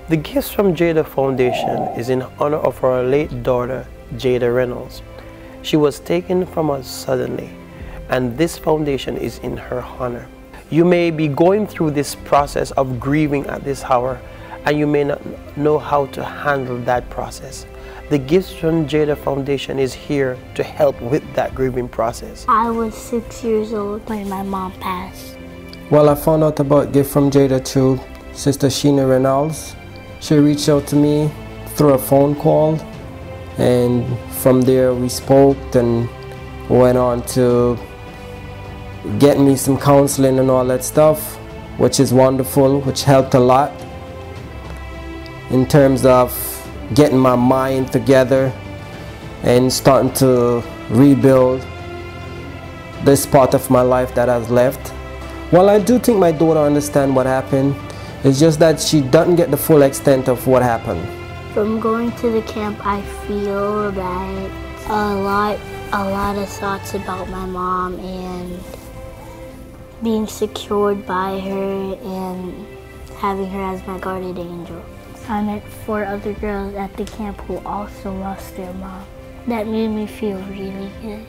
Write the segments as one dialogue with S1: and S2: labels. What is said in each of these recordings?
S1: The Gifts from Jada Foundation is in honor of our late daughter, Jada Reynolds. She was taken from us suddenly, and this foundation is in her honor. You may be going through this process of grieving at this hour, and you may not know how to handle that process. The Gifts from Jada Foundation is here to help with that grieving process.
S2: I was 6 years old when my mom passed.
S3: Well, I found out about Gift from Jada through Sister Sheena Reynolds. She reached out to me through a phone call, and from there we spoke and went on to get me some counseling and all that stuff, which is wonderful, which helped a lot in terms of getting my mind together and starting to rebuild this part of my life that has left. Well, I do think my daughter understands what happened. It's just that she doesn't get the full extent of what happened.
S2: From going to the camp, I feel that a lot of thoughts about my mom and being secured by her and having her as my guardian angel. I met 4 other girls at the camp who also lost their mom. That made me feel really good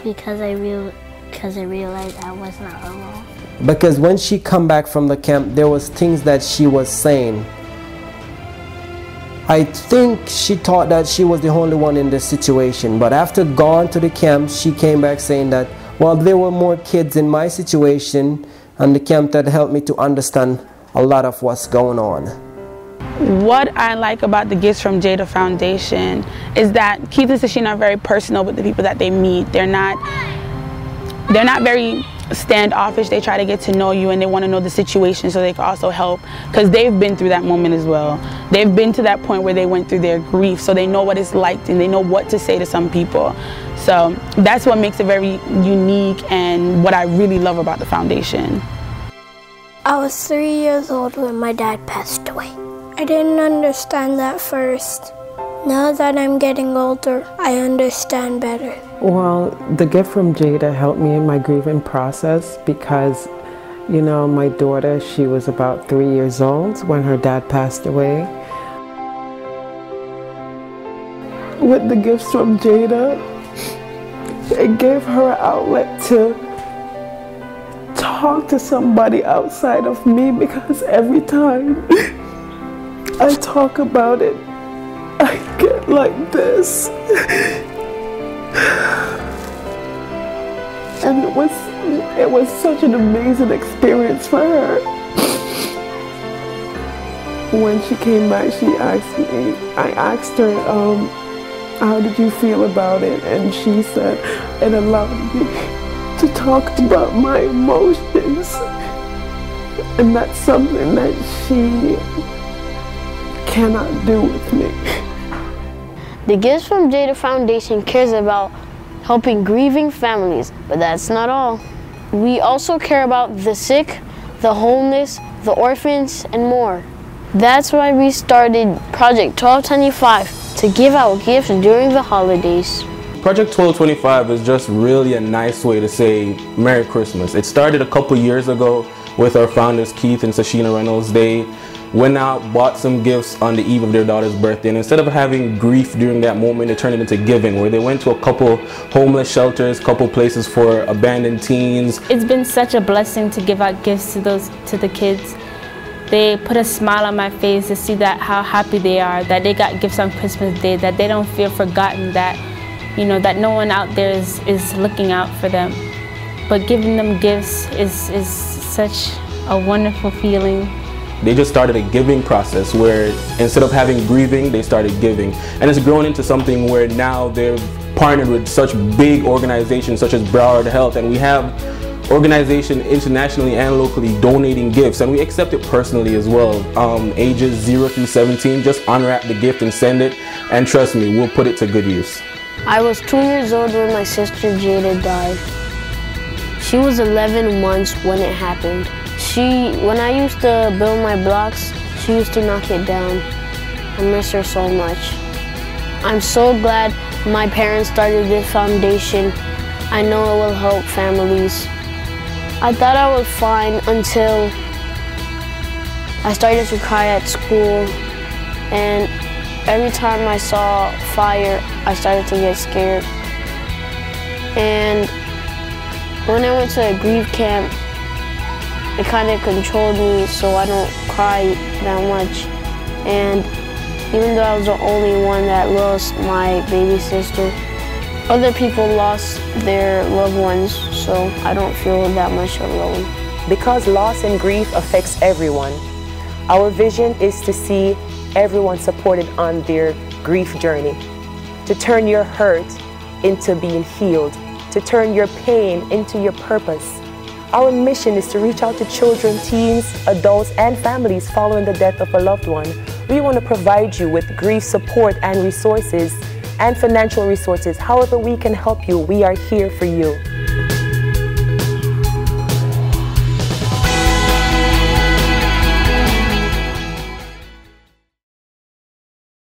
S2: because I realized I was not alone.
S3: Because when she come back from the camp, there was things that she was saying. I think she thought that she was the only one in this situation, but after going to the camp, she came back saying that, well, there were more kids in my situation and the camp that helped me to understand a lot of what's going on.
S4: What I like about the Gifts from Jada Foundation is that Keith and Sashina are very personal with the people that they meet. They're not very standoffish. They try to get to know you and they want to know the situation so they can also help, because they've been through that moment as well. They've been to that point where they went through their grief, so they know what it's like and they know what to say to some people. So that's what makes it very unique and what I really love about the foundation.
S2: I was 3 years old when my dad passed away. I didn't understand that first. Now that I'm getting older, I understand better.
S5: Well, the Gift from Jada helped me in my grieving process because, you know, my daughter, she was about 3 years old when her dad passed away. With the Gifts from Jada, it gave her an outlet to talk to somebody outside of me, because every time I talk about it, I get like this. And it was such an amazing experience for her. When she came back, I asked her, how did you feel about it? And she said, it allowed me to talk about my emotions. And that's something that she cannot do with me.
S2: The Gifts from Jada Foundation cares about helping grieving families, but that's not all. We also care about the sick, the homeless, the orphans, and more. That's why we started Project 1225 to give out gifts during the holidays.
S6: Project 1225 is just really a nice way to say Merry Christmas. It started a couple years ago with our founders Keith and Sashina Reynolds. They went out, bought some gifts on the eve of their daughter's birthday, and instead of having grief during that moment, they turned it into giving, where they went to a couple homeless shelters, couple places for abandoned teens.
S7: It's been such a blessing to give out gifts to the kids. They put a smile on my face to see that how happy they are, that they got gifts on Christmas Day, that they don't feel forgotten, that, you know, that no one out there is looking out for them. But giving them gifts is such a wonderful feeling.
S6: They just started a giving process where instead of having grieving, they started giving. And it's grown into something where now they've partnered with such big organizations such as Broward Health, and we have organizations internationally and locally donating gifts, and we accept it personally as well. Ages 0 through 17, just unwrap the gift and send it, and trust me, we'll put it to good use.
S2: I was 2 years old when my sister Jada died. She was 11 months when it happened. When I used to build my blocks, she used to knock it down. I miss her so much. I'm so glad my parents started this foundation. I know it will help families. I thought I was fine until I started to cry at school And every time I saw fire, I started to get scared. And when I went to a grief camp, it kind of controlled me so I don't cry that much. And even though I was the only one that lost my baby sister, other people lost their loved ones, so I don't feel that much alone.
S8: Because loss and grief affects everyone, our vision is to see everyone supported on their grief journey, to turn your hurt into being healed, to turn your pain into your purpose. Our mission is to reach out to children, teens, adults, and families following the death of a loved one. We want to provide you with grief support and resources and financial resources. However we can help you, we are here for you.